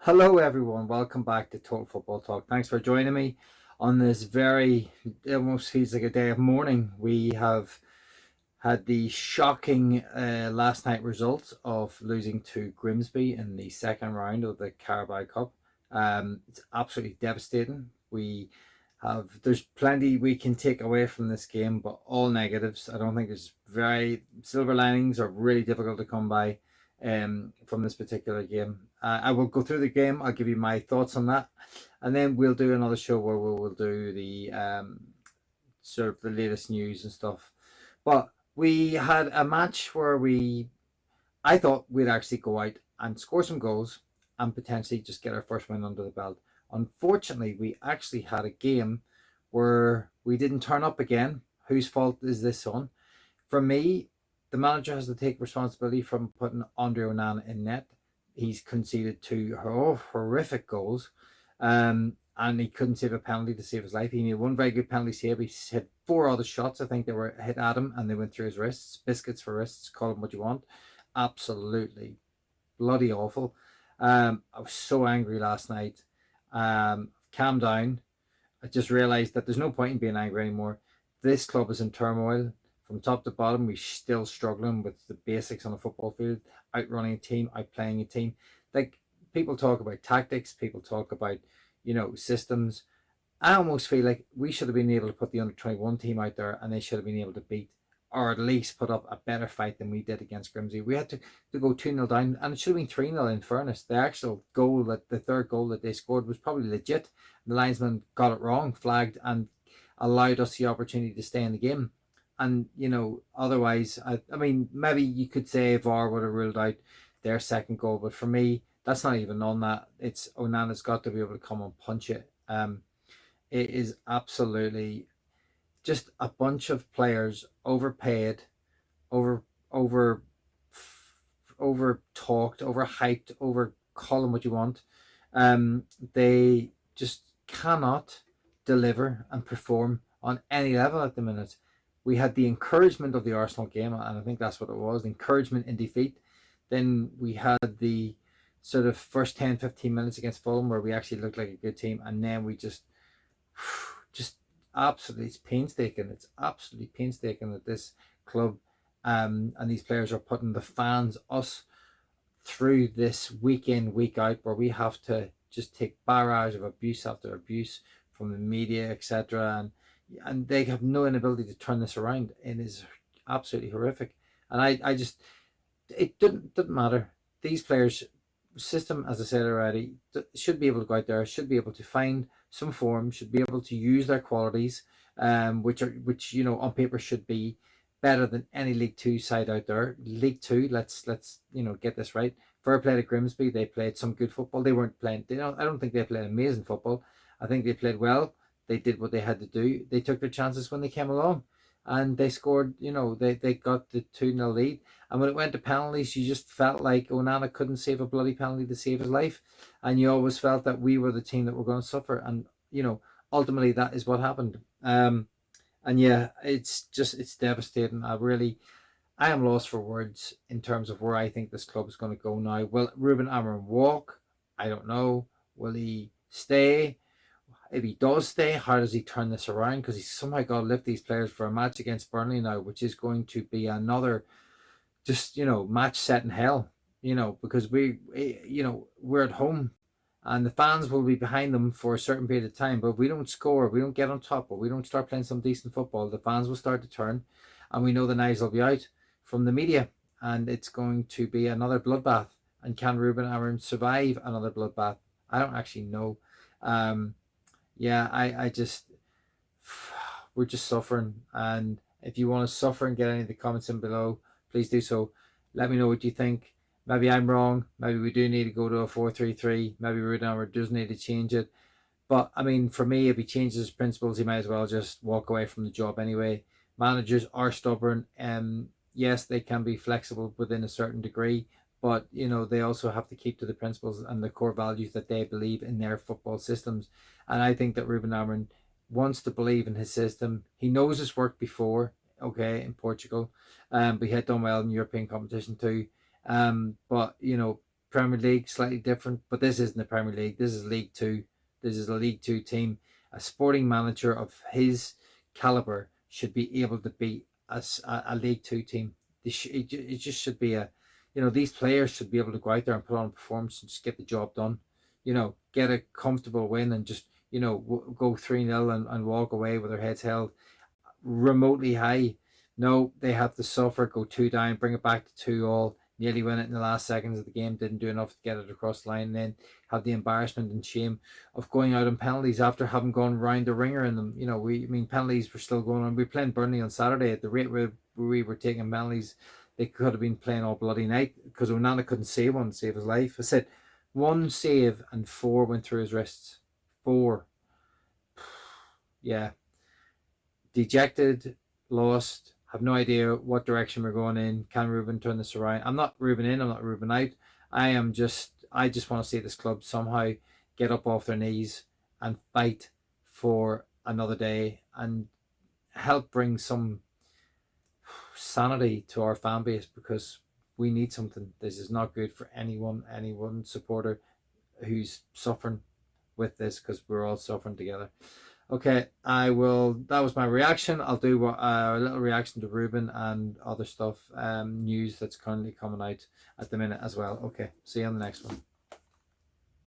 Hello, everyone. Welcome back to Total Football Talk. Thanks for joining me on this it almost feels like a day of mourning. We have had the shocking last night results of losing to Grimsby in the second round of the Carabao Cup. It's absolutely devastating. There's plenty we can take away from this game, but all negatives. I don't think there's very silver linings are really difficult to come by from this particular game. I will go through the game. I'll give you my thoughts on that, and then we'll do another show where we will do the sort of the latest news and stuff. But we had a match where I thought we'd actually go out and score some goals and potentially just get our first win under the belt. Unfortunately, we actually had a game where we didn't turn up again. Whose fault is this on? For me, the manager has to take responsibility from putting Andre Onana in net. He's conceded two horrific goals, and he couldn't save a penalty to save his life. He made one very good penalty save. He hit four other shots. I think they were hit at him, and they went through his wrists. Biscuits for wrists. Call them what you want. Absolutely bloody awful. I was so angry last night. Calm down. I just realised that there's no point in being angry anymore. This club is in turmoil from top to bottom. We're still struggling with the basics on a football field, outrunning a team, outplaying a team. Like, people talk about tactics, people talk about, systems. I almost feel like we should have been able to put the under 21 team out there and they should have been able to beat or at least put up a better fight than we did against Grimsby. We had to go 2-0 down, and it should have been 3-0 in fairness. The actual goal, the third goal that they scored, was probably legit. The linesman got it wrong, flagged, and allowed us the opportunity to stay in the game. And, otherwise, I mean, maybe you could say VAR would have ruled out their second goal, but for me, that's not even on that. It's Onana's got to be able to come and punch it. It is absolutely just a bunch of players overpaid, over over over talked, over hyped, over call them what you want. They just cannot deliver and perform on any level at the minute. We had the encouragement of the Arsenal game, and I think that's what it was, the encouragement in defeat. Then we had the sort of first 10, 15 minutes against Fulham where we actually looked like a good team, and then we just absolutely, it's painstaking. It's absolutely painstaking that this club and these players are putting the fans, us, through this week in, week out, where we have to just take barrage of abuse after abuse from the media, etc. And they have no inability to turn this around. It is absolutely horrific. And I just, it didn't matter. These players system, as I said already, should be able to go out there, should be able to find some form, should be able to use their qualities, which on paper should be better than any League Two side out there. League Two, let's get this right. Fair play to Grimsby, they played some good football. They weren't playing. I don't think they played amazing football. I think they played well. They did what they had to do. They took their chances when they came along, and they scored. They got the 2-0 lead. And when it went to penalties, you just felt like Onana couldn't save a bloody penalty to save his life. And you always felt that we were the team that were going to suffer. And, ultimately that is what happened. And yeah, it's devastating. I am lost for words in terms of where I think this club is going to go now. Will Ruben Amorim walk? I don't know. Will he stay? If he does stay, how does he turn this around? Because he's somehow got to lift these players for a match against Burnley now, which is going to be another just match set in hell. Because we're at home, and the fans will be behind them for a certain period of time. But if we don't score, we don't get on top, or we don't start playing some decent football, the fans will start to turn, and we know the knives will be out from the media, and it's going to be another bloodbath. And can Ruben Amorim survive another bloodbath? I don't actually know. Um, yeah, I just we're just suffering. And if you want to suffer and get any of the comments in below, please do so. Let me know what you think. Maybe I'm wrong. Maybe we do need to go to a 4-3-3. Maybe Rudiger does need to change it. But I mean, for me, if he changes his principles, he might as well just walk away from the job anyway. Managers are stubborn. Yes, they can be flexible within a certain degree, but they also have to keep to the principles and the core values that they believe in their football systems. And I think that Ruben Amorim wants to believe in his system. He knows it's worked before, okay, in Portugal, but he had done well in European competition too. But Premier League, slightly different, but this isn't the Premier League. This is League Two. This is a League Two team. A sporting manager of his caliber should be able to beat a League Two team. It just should be a, these players should be able to go out there and put on a performance and just get the job done. Get a comfortable win and just go 3-0 and walk away with their heads held remotely high. No, they have to suffer, go 2 down, bring it back to 2-all, nearly win it in the last seconds of the game, didn't do enough to get it across the line, and then have the embarrassment and shame of going out on penalties after having gone round the ringer in them. Penalties were still going on. We were playing Burnley on Saturday at the rate where we were taking penalties. They could have been playing all bloody night because Onana couldn't save one to save his life. I said 1 save and 4 went through his wrists. 4. Yeah. Dejected, lost, have no idea what direction we're going in. Can Ruben turn this around? I'm not Ruben in, I'm not Ruben out. I just want to see this club somehow get up off their knees and fight for another day and help bring some sanity to our fan base, because we need something. This is not good for anyone supporter who's suffering with this, because we're all suffering together. Okay, that was my reaction. I'll do a little reaction to Ruben and other stuff, news that's currently coming out at the minute as well. Okay, see you on the next one.